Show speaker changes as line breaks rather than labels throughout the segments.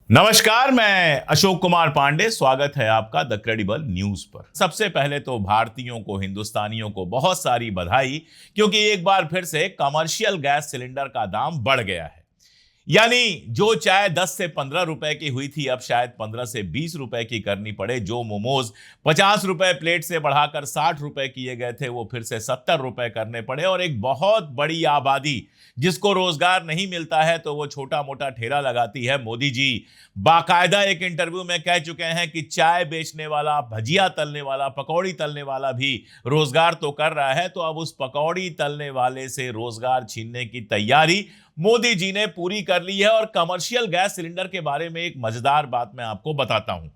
नमस्कार, मैं अशोक कुमार पांडे। स्वागत है आपका द क्रेडिबल न्यूज पर। सबसे पहले तो भारतीयों को, हिंदुस्तानियों को बहुत सारी बधाई, क्योंकि एक बार फिर से कमर्शियल गैस सिलेंडर का दाम बढ़ गया है। यानी जो चाय 10 से 15 रुपए की हुई थी, अब शायद 15 से 20 रुपए की करनी पड़े। जो मोमोज 50 रुपए प्लेट से बढ़ाकर 60 रुपए किए गए थे, वो फिर से 70 रुपए करने पड़े। और एक बहुत बड़ी आबादी जिसको रोजगार नहीं मिलता है, तो वो छोटा मोटा ठेला लगाती है। मोदी जी बाकायदा एक इंटरव्यू में कह चुके हैं कि चाय बेचने वाला, भजिया तलने वाला, पकौड़ी तलने वाला भी रोजगार तो कर रहा है। तो अब उस पकौड़ी तलने वाले से रोजगार छीनने की तैयारी मोदी जी ने पूरी कर ली है। और कमर्शियल गैस सिलेंडर के बारे में एक मजेदार बात मैं आपको बताता हूं।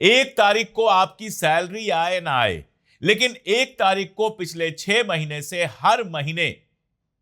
1 तारीख को आपकी सैलरी आए ना आए, लेकिन 1 तारीख को पिछले 6 महीने से हर महीने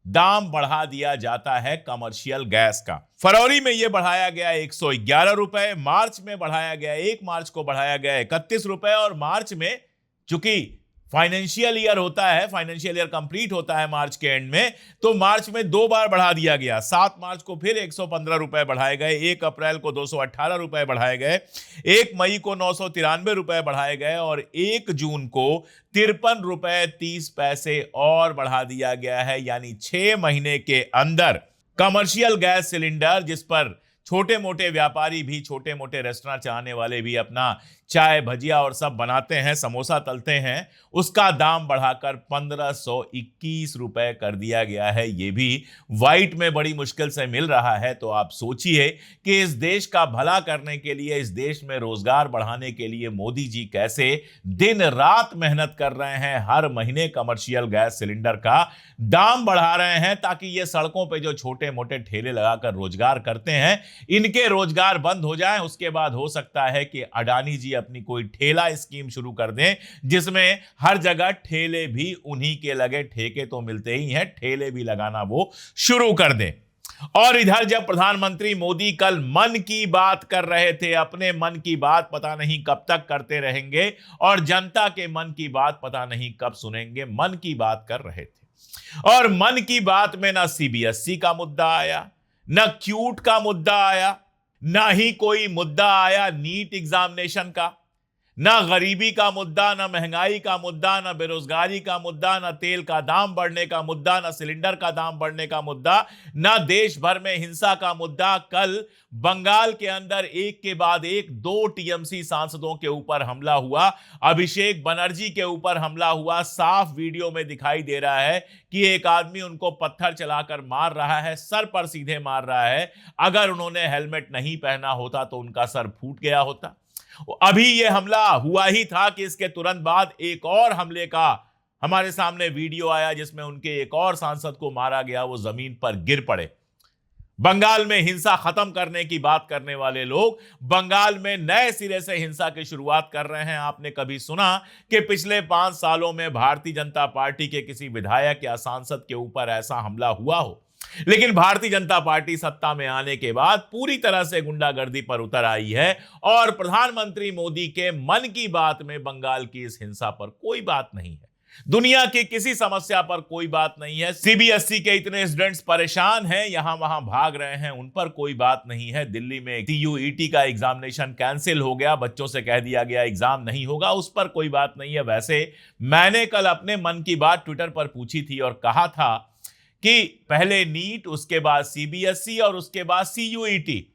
दाम बढ़ा दिया जाता है कमर्शियल गैस का। फरवरी में यह बढ़ाया गया 111 रुपए, मार्च में बढ़ाया गया, 1 मार्च को बढ़ाया गया 31 रुपए, और मार्च में, चूंकि फाइनेंशियल ईयर होता है, फाइनेंशियल ईयर कंप्लीट होता है मार्च के एंड में, तो मार्च में 2 बार बढ़ा दिया गया। 7 मार्च को फिर 115 रुपए बढ़ाए गए, 1 अप्रैल को 218 रुपए बढ़ाए गए, 1 मई को 993 रुपए बढ़ाए गए, और 1 जून को 53 रुपए 30 पैसे और बढ़ा दिया गया है। यानी 6 महीने के अंदर कमर्शियल गैस सिलेंडर, जिस पर छोटे मोटे व्यापारी भी, छोटे मोटे रेस्टोरेंट चलाने वाले भी अपना चाय, भजिया और सब बनाते हैं, समोसा तलते हैं, उसका दाम बढ़ाकर 1521 रुपए कर दिया गया है। यह भी व्हाइट में बड़ी मुश्किल से मिल रहा है। तो आप सोचिए कि इस देश का भला करने के लिए, इस देश में रोजगार बढ़ाने के लिए मोदी जी कैसे दिन रात मेहनत कर रहे हैं। हर महीने कमर्शियल गैस सिलेंडर का दाम बढ़ा रहे हैं, ताकि ये सड़कों पे जो छोटे मोटे ठेले लगाकर रोजगार करते हैं, इनके रोजगार बंद हो जाएं। उसके बाद हो सकता है कि अडानी जी अपनी कोई ठेला स्कीम शुरू कर दें, जिसमें हर जगह ठेले भी उन्हीं के लगे। ठेके तो मिलते ही हैं, ठेले भी लगाना वो शुरू कर दें। और इधर जब प्रधानमंत्री मोदी कल मन की बात कर रहे थे, अपने मन की बात पता नहीं कब तक करते रहेंगे, और जनता के मन की बात पता नहीं कब सुनेंगे। मन की बात कर रहे थे, और मन की बात में ना सीबीएसई का मुद्दा आया, ना क्यूट का मुद्दा आया, ना ही कोई मुद्दा आया नीट एग्जामिनेशन का, ना गरीबी का मुद्दा, ना महंगाई का मुद्दा, ना बेरोजगारी का मुद्दा, ना तेल का दाम बढ़ने का मुद्दा, ना सिलेंडर का दाम बढ़ने का मुद्दा, ना देश भर में हिंसा का मुद्दा। कल बंगाल के अंदर एक के बाद एक 2 टीएमसी सांसदों के ऊपर हमला हुआ, अभिषेक बनर्जी के ऊपर हमला हुआ। साफ वीडियो में दिखाई दे रहा है कि एक आदमी उनको पत्थर चलाकर मार रहा है, सर पर सीधे मार रहा है। अगर उन्होंने हेलमेट नहीं पहना होता तो उनका सर फूट गया होता। अभी यह हमला हुआ ही था कि इसके तुरंत बाद एक और हमले का हमारे सामने वीडियो आया, जिसमें उनके एक और सांसद को मारा गया, वो जमीन पर गिर पड़े। बंगाल में हिंसा खत्म करने की बात करने वाले लोग बंगाल में नए सिरे से हिंसा की शुरुआत कर रहे हैं। आपने कभी सुना कि पिछले 5 सालों में भारतीय जनता पार्टी के किसी विधायक या सांसद के ऊपर ऐसा हमला हुआ हो? लेकिन भारतीय जनता पार्टी सत्ता में आने के बाद पूरी तरह से गुंडागर्दी पर उतर आई है, और प्रधानमंत्री मोदी के मन की बात में बंगाल की इस हिंसा पर कोई बात नहीं है। दुनिया की किसी समस्या पर कोई बात नहीं है। सीबीएसई के इतने स्टूडेंट्स परेशान हैं, यहां वहां भाग रहे हैं, उन पर कोई बात नहीं है। दिल्ली में टीयूईटी का एग्जामिनेशन कैंसिल हो गया, बच्चों से कह दिया गया एग्जाम नहीं होगा, उस पर कोई बात नहीं है। वैसे मैंने कल अपने मन की बात ट्विटर पर पूछी थी और कहा था कि पहले नीट, उसके बाद सीबीएसई और उसके बाद सीयूईटी।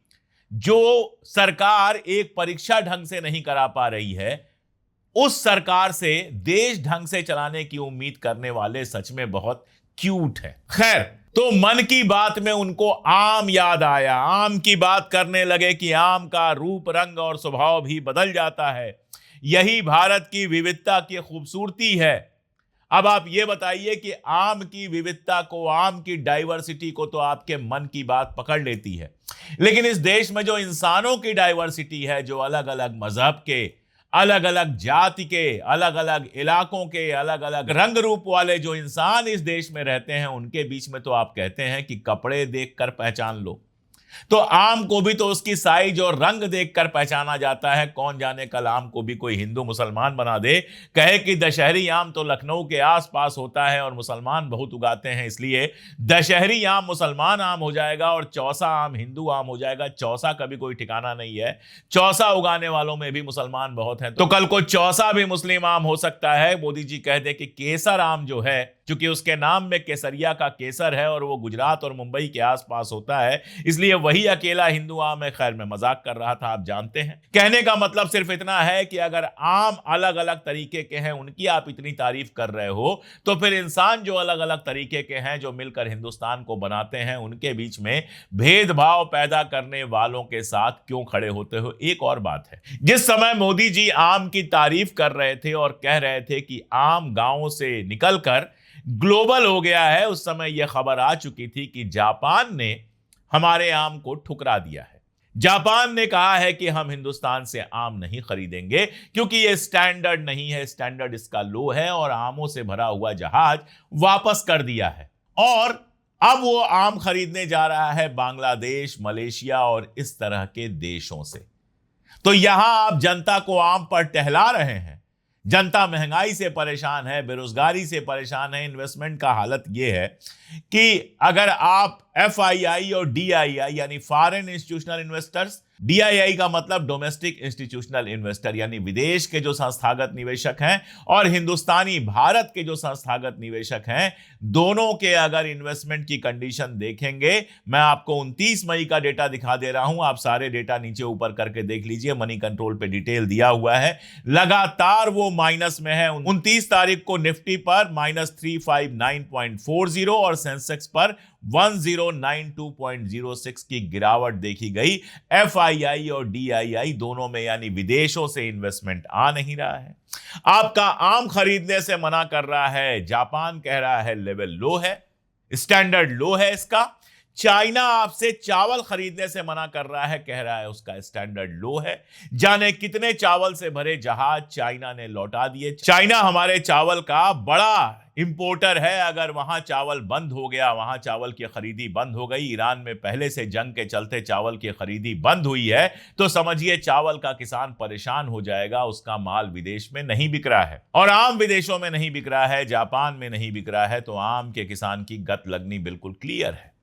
जो सरकार एक परीक्षा ढंग से नहीं करा पा रही है, उस सरकार से देश ढंग से चलाने की उम्मीद करने वाले सच में बहुत क्यूट है। खैर, तो मन की बात में उनको आम याद आया। आम की बात करने लगे कि आम का रूप, रंग और स्वभाव भी बदल जाता है। यही भारत की विविधता की खूबसूरती है। अब आप ये बताइए कि आम की विविधता को, आम की डाइवर्सिटी को तो आपके मन की बात पकड़ लेती है, लेकिन इस देश में जो इंसानों की डाइवर्सिटी है, जो अलग अलग मजहब के, अलग अलग जाति के, अलग अलग इलाकों के, अलग अलग रंग रूप वाले जो इंसान इस देश में रहते हैं, उनके बीच में तो आप कहते हैं कि कपड़े देखकर पहचान लो। तो आम को भी तो उसकी साइज और रंग देखकर पहचाना जाता है। कौन जाने कल आम को भी कोई हिंदू मुसलमान बना दे, कहे कि दशहरी आम तो लखनऊ के आसपास होता है और मुसलमान बहुत उगाते हैं, इसलिए दशहरी आम मुसलमान आम हो जाएगा और चौसा आम हिंदू आम हो जाएगा। चौसा का भी कोई ठिकाना नहीं है, चौसा उगाने वालों में भी मुसलमान बहुत हैं, तो कल को चौसा भी मुस्लिम आम हो सकता है। मोदी जी कह दे कि केसर आम जो है, क्योंकि उसके नाम में केसरिया का केसर है और वो गुजरात और मुंबई के आसपास होता है, इसलिए वही अकेला हिंदू आम है। खैर, मैं मजाक कर रहा था, आप जानते हैं। कहने का मतलब सिर्फ इतना है कि अगर आम अलग अलग तरीके के हैं, उनकी आप इतनी तारीफ कर रहे हो, तो फिर इंसान जो अलग अलग तरीके के हैं, जो मिलकर हिंदुस्तान को बनाते हैं, उनके बीच में भेदभाव पैदा करने वालों के साथ क्यों खड़े होते हो? एक और बात है, जिस समय मोदी जी आम की तारीफ कर रहे थे और कह रहे थे कि आम गांवों से निकलकर ग्लोबल हो गया है, उस समय यह खबर आ चुकी थी कि जापान ने हमारे आम को ठुकरा दिया है। जापान ने कहा है कि हम हिंदुस्तान से आम नहीं खरीदेंगे क्योंकि यह स्टैंडर्ड नहीं है, स्टैंडर्ड इसका लो है, और आमों से भरा हुआ जहाज वापस कर दिया है। और अब वो आम खरीदने जा रहा है बांग्लादेश, मलेशिया और इस तरह के देशों से। तो यहां आप जनता को आम पर टहला रहे हैं। जनता महंगाई से परेशान है, बेरोजगारी से परेशान है। इन्वेस्टमेंट का हालत यह है कि अगर आप FII और DII यानी फॉरेन इंस्टीट्यूशनल इन्वेस्टर्स, DII का मतलब डोमेस्टिक इंस्टीट्यूशनल इन्वेस्टर यानी विदेश के जो संस्थागत निवेशक हैं, और हिंदुस्तानी भारत के जो संस्थागत निवेशक हैं, दोनों के अगर इन्वेस्टमेंट की कंडीशन देखेंगे, मैं आपको 29 मई का डेटा दिखा दे रहा हूं, आप सारे डेटा नीचे ऊपर करके देख लीजिए, मनी कंट्रोल पे डिटेल दिया हुआ है। लगातार वो माइनस में है। 29 तारीख को निफ्टी पर -359.40 और सेंसेक्स पर 1092.06 की गिरावट देखी गई। FII और DII दोनों में यानी विदेशों से इन्वेस्टमेंट आ नहीं रहा है। आपका आम खरीदने से मना कर रहा है। जापान कह रहा है लेवल लो है, स्टैंडर्ड लो है इसका। चाइना आपसे चावल खरीदने से मना कर रहा है, कह रहा है उसका स्टैंडर्ड लो है। जाने कितने चावल से भरे जहाज चाइना ने लौटा दिए। चाइना हमारे चावल का बड़ा इंपोर्टर है। अगर वहां चावल बंद हो गया, वहां चावल की खरीदी बंद हो गई, ईरान में पहले से जंग के चलते चावल की खरीदी बंद हुई है, तो समझिए चावल का किसान परेशान हो जाएगा। उसका माल विदेश में नहीं बिक रहा है, और आम विदेशों में नहीं बिक रहा है, जापान में नहीं बिक रहा है, तो आम के किसान की गत लगनी बिल्कुल क्लियर है।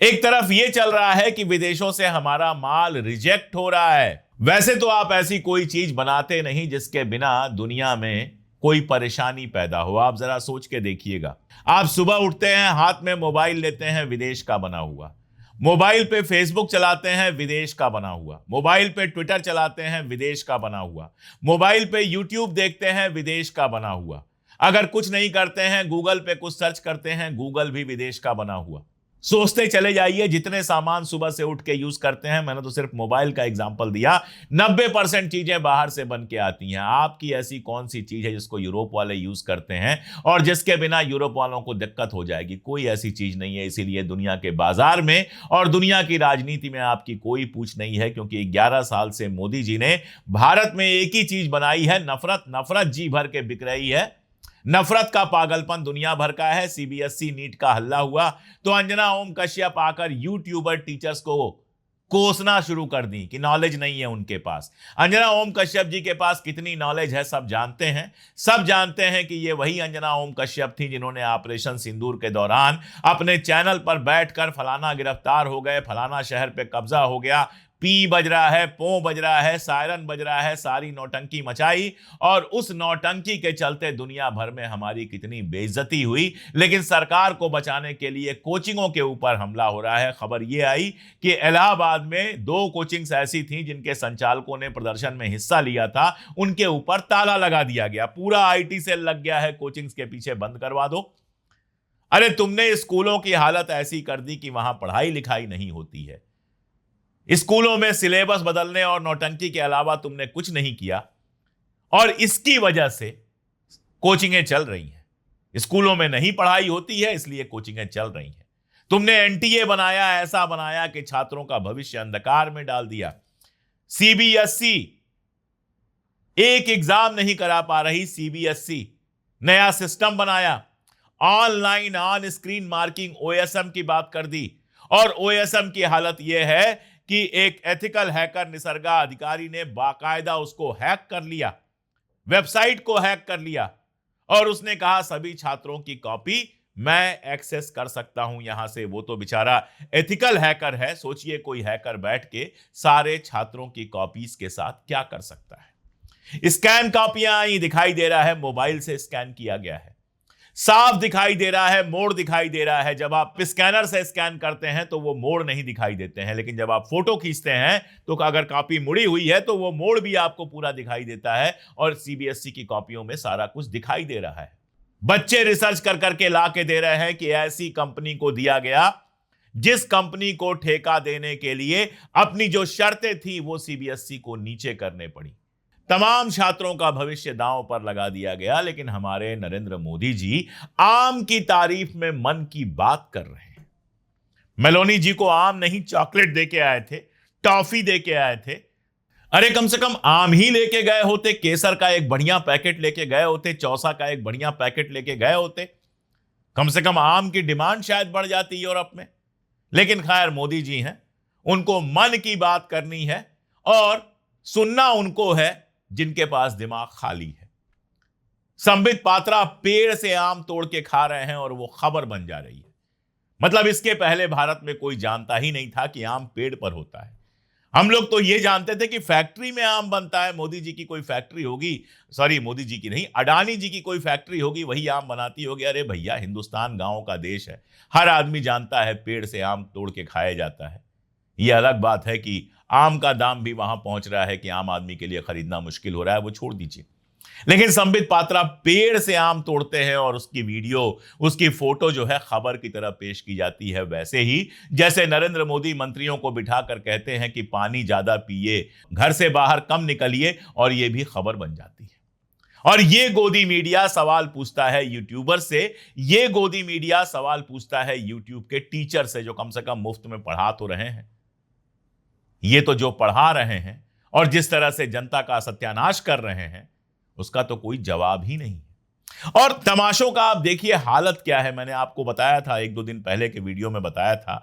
एक तरफ यह चल रहा है कि विदेशों से हमारा माल रिजेक्ट हो रहा है। वैसे तो आप ऐसी कोई चीज बनाते नहीं जिसके बिना दुनिया में कोई परेशानी पैदा हो। आप जरा सोच के देखिएगा। आप सुबह उठते हैं, हाथ में मोबाइल लेते हैं, विदेश का बना हुआ। मोबाइल पे फेसबुक चलाते हैं, विदेश का बना हुआ। मोबाइल पे ट्विटर चलाते हैं, विदेश का बना हुआ। मोबाइल पे यूट्यूब देखते हैं, विदेश का बना हुआ। अगर कुछ नहीं करते हैं, गूगल पे कुछ सर्च करते हैं, गूगल भी विदेश का बना हुआ। सोचते चले जाइए, जितने सामान सुबह से उठ के यूज करते हैं, मैंने तो सिर्फ मोबाइल का एग्जांपल दिया, 90% चीजें बाहर से बन के आती हैं। आपकी ऐसी कौन सी चीज है जिसको यूरोप वाले यूज करते हैं और जिसके बिना यूरोप वालों को दिक्कत हो जाएगी? कोई ऐसी चीज नहीं है। इसीलिए दुनिया के बाजार में और दुनिया की राजनीति में आपकी कोई पूछ नहीं है, क्योंकि 11 साल से मोदी जी ने भारत में एक ही चीज बनाई है, नफरत। नफरत जी भर के बिक रही है। नफरत का पागलपन दुनिया भर का है। CBSE नीट का हल्ला हुआ तो अंजना ओम कश्यप आकर यूट्यूबर टीचर्स को कोसना शुरू कर दी कि नॉलेज नहीं है उनके पास। अंजना ओम कश्यप जी के पास कितनी नॉलेज है सब जानते हैं। सब जानते हैं कि ये वही अंजना ओम कश्यप थी जिन्होंने ऑपरेशन सिंदूर के दौरान अपने चैनल पर बैठकर फलाना गिरफ्तार हो गए, फलाना शहर पे कब्जा हो गया, पी बज रहा है, पो बज रहा है, सायरन बज रहा है, सारी नौटंकी मचाई, और उस नौटंकी के चलते दुनिया भर में हमारी कितनी बेइज्जती हुई। लेकिन सरकार को बचाने के लिए कोचिंगों के ऊपर हमला हो रहा है। खबर यह आई कि इलाहाबाद में 2 कोचिंग्स ऐसी थी जिनके संचालकों ने प्रदर्शन में हिस्सा लिया था, उनके ऊपर ताला लगा दिया गया। पूरा IT सेल लग गया है, कोचिंग्स के पीछे बंद करवा दो। अरे तुमने स्कूलों की हालत ऐसी कर दी कि वहां पढ़ाई लिखाई नहीं होती है। स्कूलों में सिलेबस बदलने और नौटंकी के अलावा तुमने कुछ नहीं किया, और इसकी वजह से कोचिंगें चल रही हैं। स्कूलों में नहीं पढ़ाई होती है, इसलिए कोचिंगें चल रही हैं। तुमने NTA बनाया, ऐसा बनाया कि छात्रों का भविष्य अंधकार में डाल दिया। CBSE एक एग्जाम नहीं करा पा रही। CBSE नया सिस्टम बनाया, online on screen marking OSM की बात कर दी, और ओएसएम की हालत यह है कि एक एथिकल हैकर निसर्गा अधिकारी ने बाकायदा उसको हैक कर लिया, वेबसाइट को हैक कर लिया और उसने कहा सभी छात्रों की कॉपी मैं एक्सेस कर सकता हूं यहां से। वो तो बेचारा एथिकल हैकर है, सोचिए कोई हैकर बैठ के सारे छात्रों की कॉपीज के साथ क्या कर सकता है। स्कैन कॉपियां आई, दिखाई दे रहा है मोबाइल से स्कैन किया गया है, साफ दिखाई दे रहा है, मोड़ दिखाई दे रहा है। जब आप स्कैनर से स्कैन करते हैं तो वो मोड़ नहीं दिखाई देते हैं, लेकिन जब आप फोटो खींचते हैं तो अगर कॉपी मुड़ी हुई है तो वो मोड़ भी आपको पूरा दिखाई देता है और सीबीएसई की कॉपियों में सारा कुछ दिखाई दे रहा है। बच्चे रिसर्च कर करके ला के दे रहे हैं कि ऐसी कंपनी को दिया गया जिस कंपनी को ठेका देने के लिए अपनी जो शर्तें थी वो सीबीएसई को नीचे करने पड़ी। तमाम छात्रों का भविष्य दांव पर लगा दिया गया, लेकिन हमारे नरेंद्र मोदी जी आम की तारीफ में मन की बात कर रहे हैं। मेलोनी जी को आम नहीं चॉकलेट देके आए थे, टॉफी देके आए थे। अरे कम से कम आम ही लेके गए होते, केसर का एक बढ़िया पैकेट लेके गए होते, चौसा का एक बढ़िया पैकेट लेके गए होते, कम से कम आम की डिमांड शायद बढ़ जाती यूरोप में। लेकिन खैर मोदी जी हैं, उनको मन की बात करनी है और सुनना उनको है जिनके पास दिमाग खाली है। संबित पात्रा पेड़ से आम तोड़ के खा रहे हैं और वो खबर बन जा रही है। मतलब इसके पहले भारत में कोई जानता ही नहीं था कि आम पेड़ पर होता है। हम लोग तो ये जानते थे कि फैक्ट्री में आम बनता है, मोदी जी की कोई फैक्ट्री होगी, सॉरी मोदी जी की नहीं, अडानी जी की कोई फैक्ट्री होगी, वही आम बनाती होगी। अरे भैया, हिंदुस्तान गांवों का देश है, हर आदमी जानता है पेड़ से आम तोड़ के खाया जाता है। यह अलग बात है कि आम का दाम भी वहां पहुंच रहा है कि आम आदमी के लिए खरीदना मुश्किल हो रहा है, वो छोड़ दीजिए। लेकिन संबित पात्रा पेड़ से आम तोड़ते हैं और उसकी वीडियो, उसकी फोटो जो है खबर की तरह पेश की जाती है, वैसे ही जैसे नरेंद्र मोदी मंत्रियों को बिठाकर कहते हैं कि पानी ज्यादा पिए, घर से बाहर कम निकलिए, और यह भी खबर बन जाती है। और ये गोदी मीडिया सवाल पूछता है यूट्यूबर से, ये गोदी मीडिया सवाल पूछता है यूट्यूब के टीचर से जो कम से कम मुफ्त में पढ़ा तो रहे हैं। ये तो जो पढ़ा रहे हैं और जिस तरह से जनता का सत्यानाश कर रहे हैं उसका तो कोई जवाब ही नहीं है। और तमाशों का आप देखिए हालत क्या है। मैंने आपको बताया था, एक दो दिन पहले के वीडियो में बताया था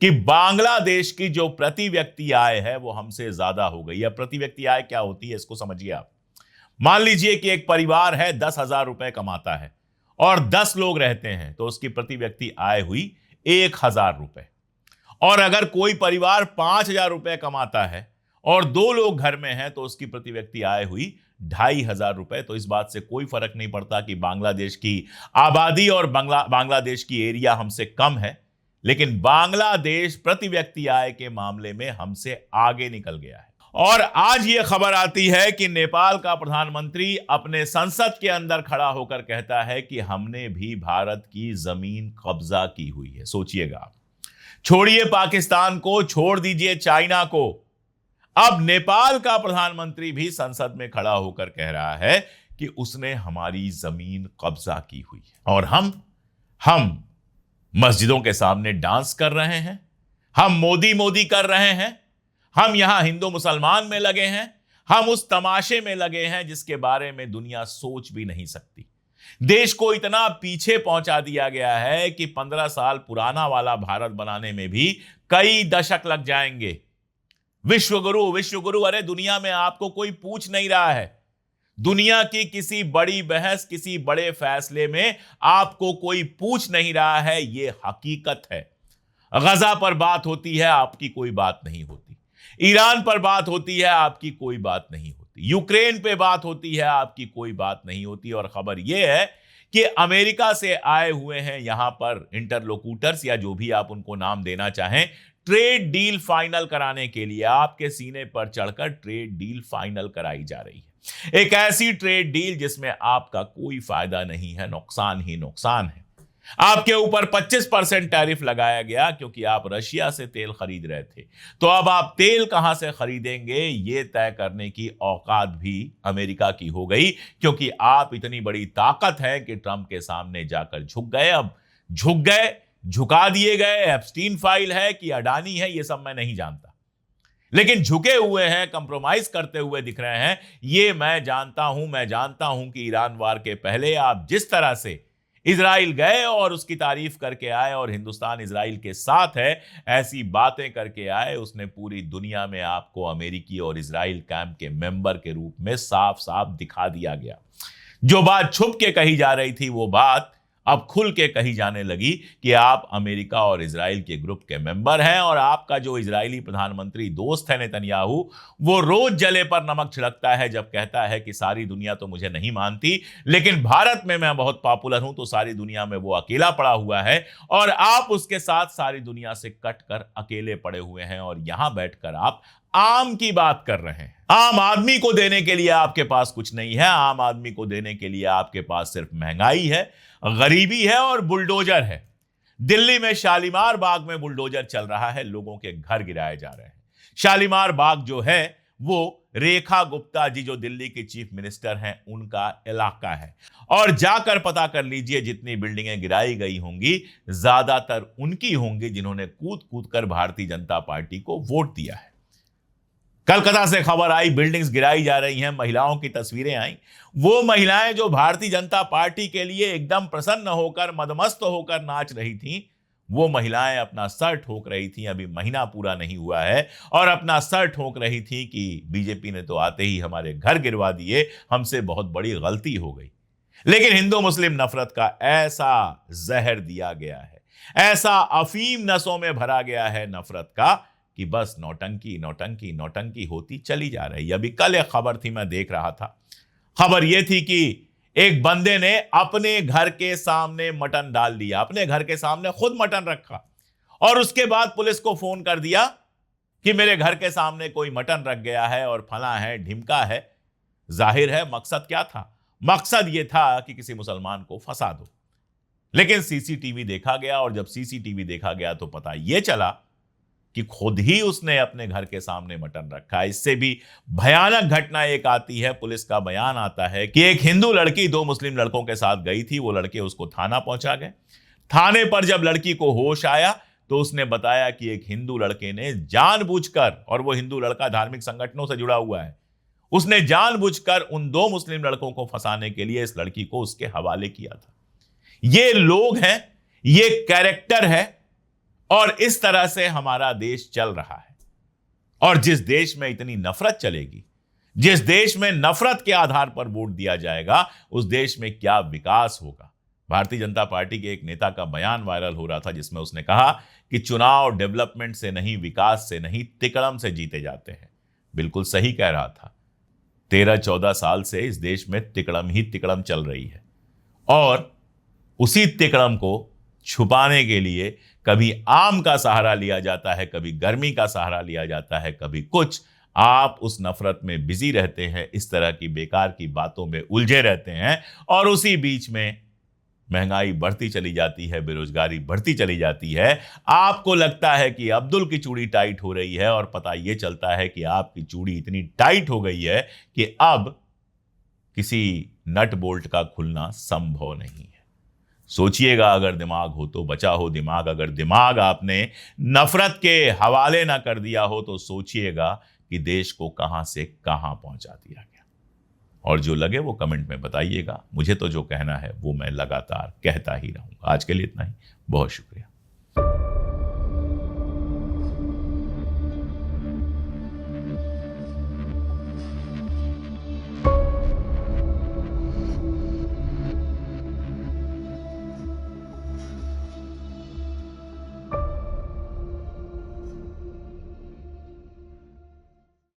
कि बांग्लादेश की जो प्रति व्यक्ति आय है वो हमसे ज्यादा हो गई है। प्रति व्यक्ति आय क्या होती है इसको समझिए आप। मान लीजिए कि एक परिवार है 10,000 रुपए कमाता है और 10 लोग रहते हैं तो उसकी प्रति व्यक्ति आय हुई 1,000 रुपए। और अगर कोई परिवार 5,000 रुपए कमाता है और 2 लोग घर में हैं तो उसकी प्रति व्यक्ति आय हुई 2,500 रुपए। तो इस बात से कोई फर्क नहीं पड़ता कि बांग्लादेश की आबादी और बांग्लादेश की एरिया हमसे कम है, लेकिन बांग्लादेश प्रति व्यक्ति आय के मामले में हमसे आगे निकल गया है। और आज यह खबर आती है कि नेपाल का प्रधानमंत्री अपने संसद के अंदर खड़ा होकर कहता है कि हमने भी भारत की जमीन कब्जा की हुई है। सोचिएगा, छोड़िए पाकिस्तान को, छोड़ दीजिए चाइना को, अब नेपाल का प्रधानमंत्री भी संसद में खड़ा होकर कह रहा है कि उसने हमारी जमीन कब्जा की हुई है। और हम मस्जिदों के सामने डांस कर रहे हैं, हम मोदी मोदी कर रहे हैं, हम यहां हिंदू मुसलमान में लगे हैं, हम उस तमाशे में लगे हैं जिसके बारे में दुनिया सोच भी नहीं सकती। देश को इतना पीछे पहुंचा दिया गया है कि 15 साल पुराना वाला भारत बनाने में भी कई दशक लग जाएंगे। विश्वगुरु विश्वगुरु, अरे दुनिया में आपको कोई पूछ नहीं रहा है। दुनिया की किसी बड़ी बहस, किसी बड़े फैसले में आपको कोई पूछ नहीं रहा है, यह हकीकत है। गजा पर बात होती है, आपकी कोई बात नहीं होती। ईरान पर बात होती है, आपकी कोई बात नहीं होती। यूक्रेन पे बात होती है, आपकी कोई बात नहीं होती। और खबर यह है कि अमेरिका से आए हुए हैं यहां पर इंटरलोक्यूटर्स, या जो भी आप उनको नाम देना चाहें, ट्रेड डील फाइनल कराने के लिए आपके सीने पर चढ़कर ट्रेड डील फाइनल कराई जा रही है। एक ऐसी ट्रेड डील जिसमें आपका कोई फायदा नहीं है, नुकसान ही नुकसान है। आपके ऊपर 25% टैरिफ लगाया गया क्योंकि आप रशिया से तेल खरीद रहे थे। तो अब आप तेल कहां से खरीदेंगे ये तय करने की औकात भी अमेरिका की हो गई, क्योंकि आप इतनी बड़ी ताकत है कि ट्रंप के सामने जाकर झुक गए। अब झुक गए, झुका दिए गए। एप्स्टीन फाइल है कि अडानी है, ये सब मैं नहीं जानता, लेकिन झुके हुए हैं, कंप्रोमाइज करते हुए दिख रहे हैं, ये मैं जानता हूं। मैं जानता हूं कि ईरान वार के पहले आप जिस तरह से इजराइल गए और उसकी तारीफ करके आए और हिंदुस्तान इजराइल के साथ है ऐसी बातें करके आए। उसने पूरी दुनिया में आपको अमेरिकी और इजराइल कैंप के मेंबर के रूप में साफ साफ दिखा दिया गया। जो बात छुप के कही जा रही थी वो बात अब खुल के कही जाने लगी कि आप अमेरिका और इजराइल के ग्रुप के मेंबर हैं और आपका जो इजरायली प्रधानमंत्री दोस्त है नेतन्याहू, वो रोज जले पर नमक छिड़कता है जब कहता है कि सारी दुनिया तो मुझे नहीं मानती, लेकिन भारत में मैं बहुत पॉपुलर हूं तो सारी दुनिया में वो अकेला पड़ा हुआ है और आप उसके साथ सारी दुनिया से कट कर अकेले पड़े हुए हैं और यहां बैठकर आप आम की बात कर रहे हैं। आम आदमी को देने के लिए आपके पास कुछ नहीं है। आम आदमी को देने के लिए आपके पास सिर्फ महंगाई है, गरीबी है और बुलडोजर है। दिल्ली में शालीमार बाग में बुलडोजर चल रहा है, लोगों के घर गिराए जा रहे हैं। शालीमार बाग जो है वो रेखा गुप्ता जी जो दिल्ली की चीफ मिनिस्टर हैं उनका इलाका है और जाकर पता कर लीजिए जितनी बिल्डिंगें गिराई गई होंगी ज्यादातर उनकी होंगी जिन्होंने कूद कूद कर भारतीय जनता पार्टी को वोट दिया है। कलकत्ता से खबर आई बिल्डिंग्स गिराई जा रही हैं, महिलाओं की तस्वीरें आई। वो महिलाएं जो भारतीय जनता पार्टी के लिए एकदम प्रसन्न होकर मदमस्त होकर नाच रही थीं, वो महिलाएं अपना सर ठोक रही थीं। अभी महीना पूरा नहीं हुआ है और अपना सर ठोक रही थी कि बीजेपी ने तो आते ही हमारे घर गिरवा दिए, हमसे बहुत बड़ी गलती हो गई। लेकिन हिंदू मुस्लिम नफरत का ऐसा जहर दिया गया है, ऐसा अफीम नसों में भरा गया है नफरत का कि बस नौटंकी नौटंकी नौटंकी होती चली जा रही है। अभी कल एक खबर थी, मैं देख रहा था। खबर यह थी कि एक बंदे ने अपने घर के सामने मटन डाल दिया, अपने घर के सामने खुद मटन रखा और उसके बाद पुलिस को फोन कर दिया कि मेरे घर के सामने कोई मटन रख गया है और फला है ढिमका है। जाहिर है मकसद क्या था? मकसद यह था कि किसी मुसलमान को फंसा दो। लेकिन सीसीटीवी देखा गया और जब सीसीटीवी देखा गया तो पता यह चला कि खुद ही उसने अपने घर के सामने मटन रखा। इससे भी भयानक घटना एक आती है, पुलिस का बयान आता है कि एक हिंदू लड़की दो मुस्लिम लड़कों के साथ गई थी। वो लड़के उसको थाना पहुंचा गए। थाने पर जब लड़की को होश आया तो उसने बताया कि एक हिंदू लड़के ने जानबूझकर, और वो हिंदू लड़का धार्मिक संगठनों से जुड़ा हुआ है, उसने जानबूझकर उन दो मुस्लिम लड़कों को फंसाने के लिए इस लड़की को उसके हवाले किया था। ये लोग हैं, ये कैरेक्टर है और इस तरह से हमारा देश चल रहा है। और जिस देश में इतनी नफरत चलेगी, जिस देश में नफरत के आधार पर वोट दिया जाएगा, उस देश में क्या विकास होगा? भारतीय जनता पार्टी के एक नेता का बयान वायरल हो रहा था जिसमें उसने कहा कि चुनाव डेवलपमेंट से नहीं, विकास से नहीं, तिकड़म से जीते जाते हैं। बिल्कुल सही कह रहा था। 13-14 साल से इस देश में तिकड़म ही तिकड़म चल रही है और उसी तिकड़म को छुपाने के लिए कभी आम का सहारा लिया जाता है, कभी गर्मी का सहारा लिया जाता है, कभी कुछ। आप उस नफरत में बिजी रहते हैं, इस तरह की बेकार की बातों में उलझे रहते हैं और उसी बीच में महंगाई बढ़ती चली जाती है, बेरोजगारी बढ़ती चली जाती है। आपको लगता है कि अब्दुल की चूड़ी टाइट हो रही है और पता यह चलता है कि आपकी चूड़ी इतनी टाइट हो गई है कि अब किसी नट बोल्ट का खुलना संभव नहीं है। सोचिएगा, अगर दिमाग हो तो बचा हो दिमाग। अगर दिमाग आपने नफरत के हवाले ना कर दिया हो तो सोचिएगा कि देश को कहां से कहां पहुंचा दिया गया। और जो लगे वो कमेंट में बताइएगा। मुझे तो जो कहना है वो मैं लगातार कहता ही रहूंगा। आज के लिए इतना ही। बहुत शुक्रिया।